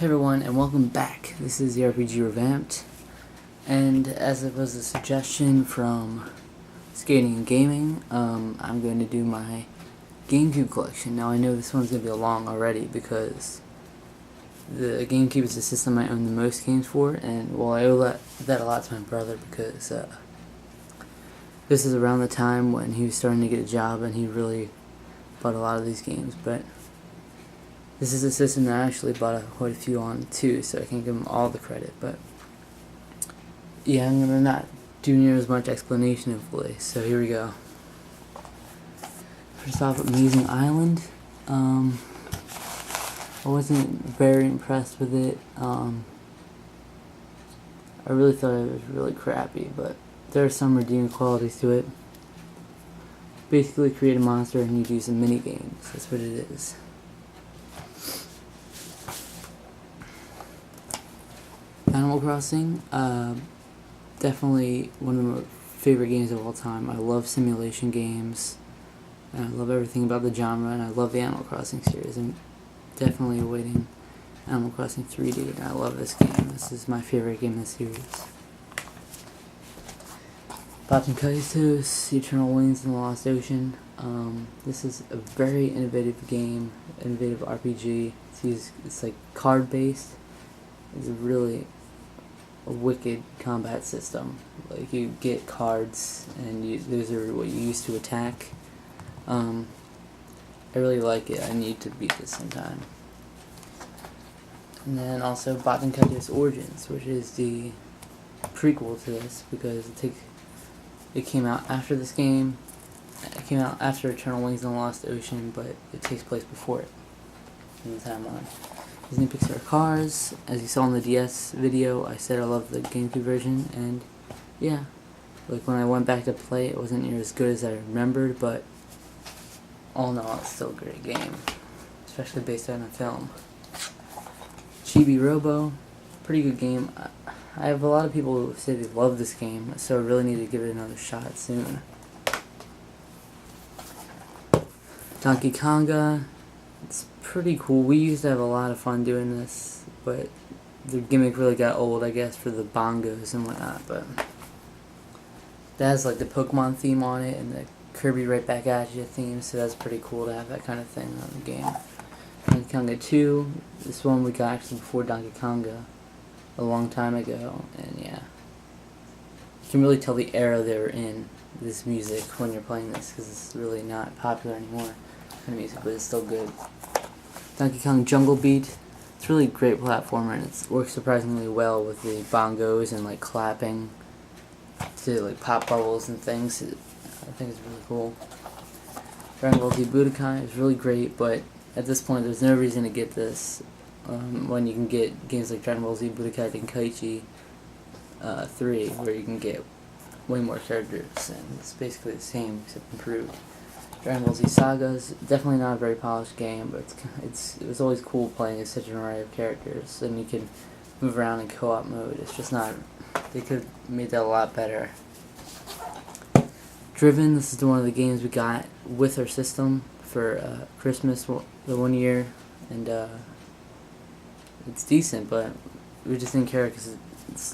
Hey everyone, and welcome back. This is ZRPG Revamped, and as it was a suggestion from Skating and Gaming, I'm going to do my GameCube collection. Now I know this one's going to be long already because the GameCube is the system I own the most games for, and well, I owe that a lot to my brother because this is around the time when he was starting to get a job and he really bought a lot of these games, but this is a system that I actually bought quite a few on too, so I can't give him all the credit, but yeah, I'm gonna not do near as much explanation hopefully, so here we go. First off, Amazing Island. I wasn't very impressed with it. I really thought it was really crappy, but there are some redeeming qualities to it. Basically create a monster and you do some mini games, that's what it is. Animal Crossing, definitely one of my favorite games of all time. I love simulation games, and I love everything about the genre, and I love the Animal Crossing series. I'm definitely awaiting Animal Crossing 3D, and I love this game. This is my favorite game in the series. Baten Kaitos, The Eternal Wings and the Lost Ocean. This is a very innovative game, innovative RPG. It's like card-based. It's really a wicked combat system. Like, you get cards and those are what you use to attack. I really like it. I need to beat this sometime. And then also Baten Kaitos Origins, which is the prequel to this because it came out after this game. It came out after Eternal Wings and the Lost Ocean, but it takes place before it in the timeline. Disney Pixar Cars. As you saw in the DS video, I said I love the GameCube version, and yeah, like when I went back to play it wasn't near as good as I remembered, but all in all it's still a great game, especially based on a film. Chibi Robo, pretty good game. I have a lot of people who say they love this game, so I really need to give it another shot soon. Donkey Konga. It's pretty cool. We used to have a lot of fun doing this, but the gimmick really got old, I guess, for the bongos and whatnot, but that has like the Pokemon theme on it and the Kirby Right Back At You theme, so that's pretty cool to have that kind of thing on the game. Donkey Konga 2, this one we got actually before Donkey Konga a long time ago, and yeah. You can really tell the era they were in, this music, when you're playing this, because it's really not popular anymore. Kind of music, but it's still good. Donkey Kong Jungle Beat. It's really a great platformer, and it works surprisingly well with the bongos and like clapping to like pop bubbles and things. I think it's really cool. Dragon Ball Z Budokai is really great, but at this point there's no reason to get this when you can get games like Dragon Ball Z Budokai Tenkaichi 3, where you can get way more characters, and it's basically the same except improved. Dragon Ball Z Sagas, definitely not a very polished game, but it was always cool playing as such an array of characters, and you can move around in co-op mode. It's just not, they could have made that a lot better. Driven, this is one of the games we got with our system for Christmas the one year, and it's decent, but we just didn't care because it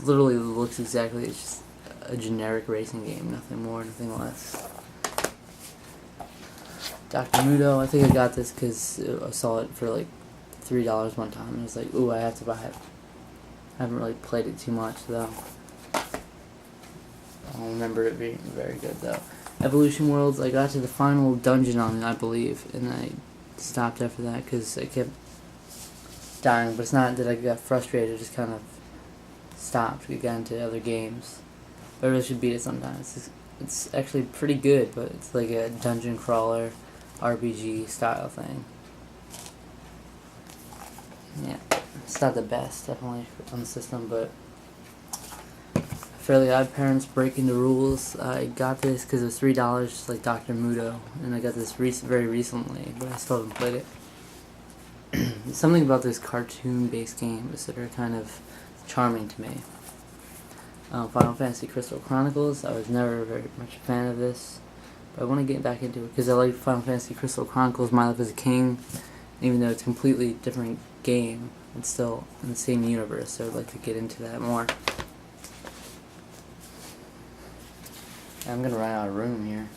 literally looks exactly, it's just a generic racing game, nothing more, nothing less. Dr. Mudo, I think I got this because I saw it for like $3 one time, and I was like, ooh, I have to buy it. I haven't really played it too much, though. I don't remember it being very good, though. Evolution Worlds, I got to the final dungeon on it, I believe, and I stopped after that because I kept dying, but it's not that I got frustrated, I just kind of stopped, got into other games. But I really should beat it sometimes. It's actually pretty good, but it's like a dungeon crawler RPG style thing. Yeah, it's not the best, definitely, on the system, but Fairly Odd Parents Breaking the Rules. I got this because it was $3, just like Dr. Mudo, and I got this very recently, but I still haven't played it. Something about those cartoon-based games that are kind of charming to me. Final Fantasy Crystal Chronicles, I was never very much a fan of this, but I want to get back into it because I like Final Fantasy Crystal Chronicles, My Life as a King, Even though it's a completely different game, it's still in the same universe, so I'd like to get into that more. I'm gonna run out of room here.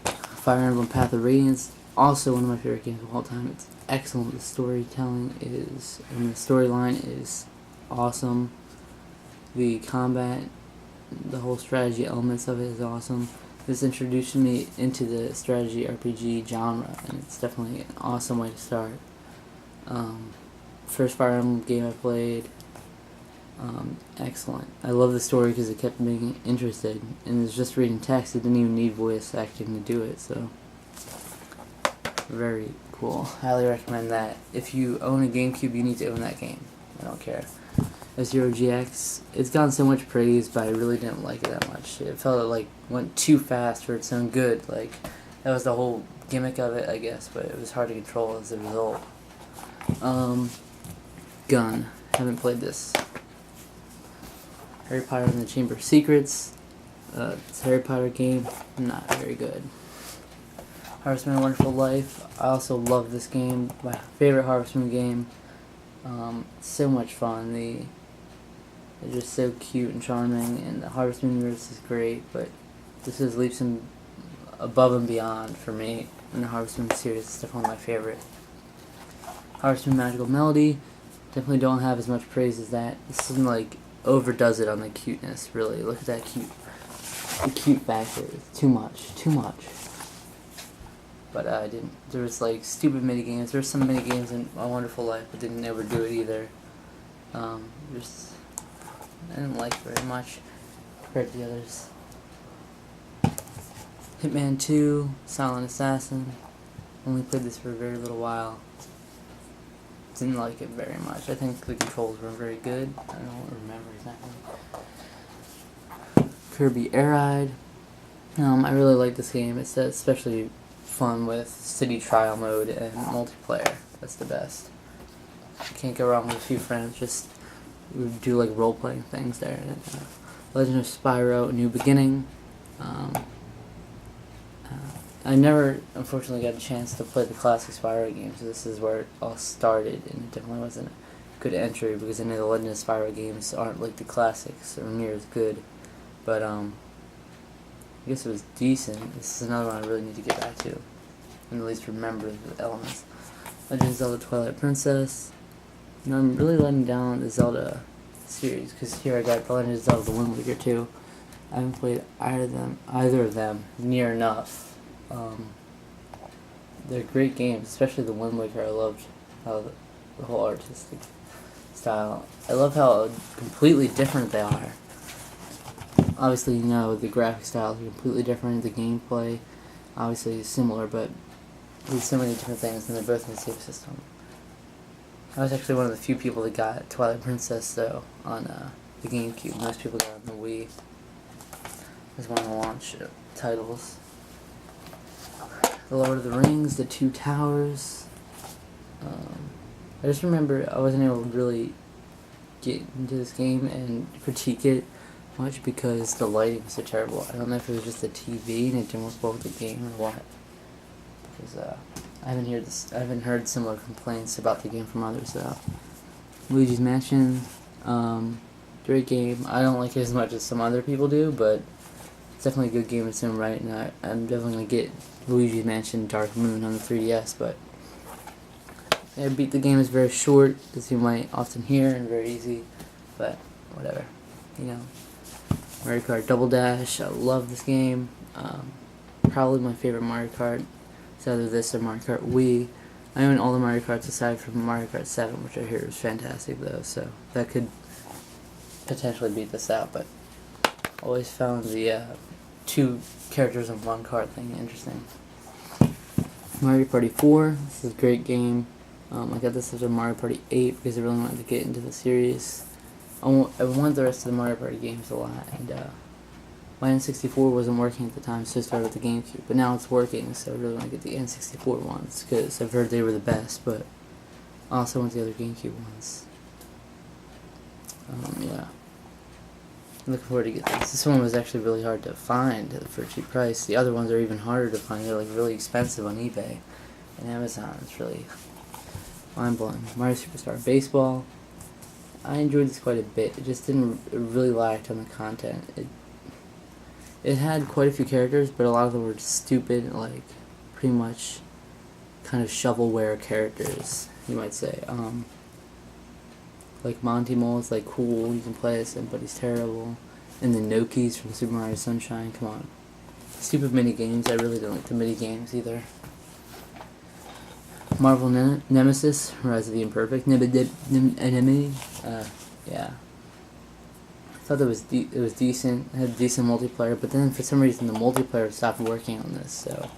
Fire Emblem Path of Radiance, also one of my favorite games of all time. It's excellent. The storytelling is, and the storyline is awesome. The combat, the whole strategy elements of it is awesome. This introduced me into the strategy RPG genre, and it's definitely an awesome way to start. First Fire Emblem game I played, excellent. I love the story because it kept me interested, and it's just reading text. It didn't even need voice acting to do it, so very cool. Highly recommend that. If you own a GameCube, you need to own that game. I don't care. F-Zero-GX, it's gotten so much praise, but I really didn't like it that much. It felt like went too fast for its own good. Like, that was the whole gimmick of it, I guess, but it was hard to control as a result. Gun. Haven't played this. Harry Potter and the Chamber of Secrets. It's a Harry Potter game. Not very good. Harvest Moon: Wonderful Life. I also love this game. My favorite Harvest Moon game. So much fun. They're just so cute and charming, and the Harvest Moon universe is great, but this is leaps above and beyond for me in the Harvest Moon series. It's definitely my favorite. Harvest Moon: Magical Melody. Definitely don't have as much praise as that. This isn't like overdoes it on the cuteness, really. Look at that the cute factor. It's too much. But I didn't. There was like stupid mini games. There were some mini games in A Wonderful Life, but didn't overdo it either. Just I didn't like very much compared to the others. Hitman 2, Silent Assassin. Only played this for a very little while. Didn't like it very much. I think the controls weren't very good. I don't remember exactly. Kirby Air Ride. I really like this game. It's especially fun with city trial mode and multiplayer. That's the best. Can't go wrong with a few friends. Just we do like role playing things there. Legend of Spyro: A New Beginning. I never, unfortunately, got a chance to play the classic Spyro games. This is where it all started, and it definitely wasn't a good entry because I know the Legend of Spyro games aren't like the classics or near as good. But I guess it was decent. This is another one I really need to get back to, and at least remember the elements. Legend of Zelda: Twilight Princess. I'm really letting down the Zelda series because here I got The Legend of Zelda: The Wind Waker 2. I haven't played either of them near enough. They're great games, especially The Wind Waker. I loved how the whole artistic style. I love how completely different they are. Obviously, the graphic styles are completely different. The gameplay, obviously, is similar, but there's so many different things, and they're both in the same system. I was actually one of the few people that got Twilight Princess, though, on the GameCube. Most people got it on the Wii. It was one of the launch titles. The Lord of the Rings, The Two Towers. I just remember I wasn't able to really get into this game and critique it much because the lighting was so terrible. I don't know if it was just the TV and it didn't work well with the game or what. Because I haven't heard similar complaints about the game from others though. Luigi's Mansion, great game. I don't like it as much as some other people do, but it's definitely a good game in its own right, and I'm definitely gonna get Luigi's Mansion Dark Moon on the 3DS, but yeah, beat the game is very short, as you might often hear, and very easy, but whatever, Mario Kart Double Dash, I love this game. Probably my favorite Mario Kart. It's either this or Mario Kart Wii. I own all the Mario Karts aside from Mario Kart 7, which I hear is fantastic though, so that could potentially beat this out, but always found the two characters in one card thing interesting. Mario Party 4, this is a great game. I got this after Mario Party 8 because I really wanted to get into the series. I want the rest of the Mario Party games a lot, and my N64 wasn't working at the time, so I started with the GameCube. But now it's working, so I really want to get the N64 ones because I've heard they were the best, but I also want the other GameCube ones. Yeah. I'm looking forward to get this. This one was actually really hard to find for a cheap price. The other ones are even harder to find. They're like really expensive on eBay and Amazon. It's really Mind blowing. Mario Superstar Baseball. I enjoyed this quite a bit. It just didn't really lack on the content. It had quite a few characters, but a lot of them were stupid, like pretty much kind of shovelware characters, you might say. Like Monty Mole is like cool, you can play as him, but he's terrible. And the Nokis from Super Mario Sunshine, come on. Stupid mini games. I really don't like the mini games either. Marvel Nemesis, Rise of the Imperfect, Enemy. Yeah. I thought it was decent. It had decent multiplayer, but then for some reason the multiplayer stopped working on this. So,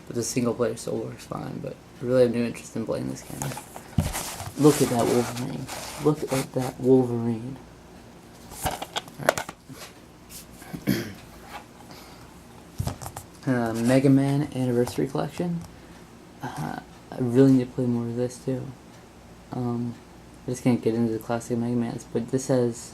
but the single player still works fine. But I really have no interest in playing this game. Look at that Wolverine. Look at that Wolverine. Alright. Mega Man Anniversary Collection. I really need to play more of this too. I just can't get into the classic Mega Mans, but this has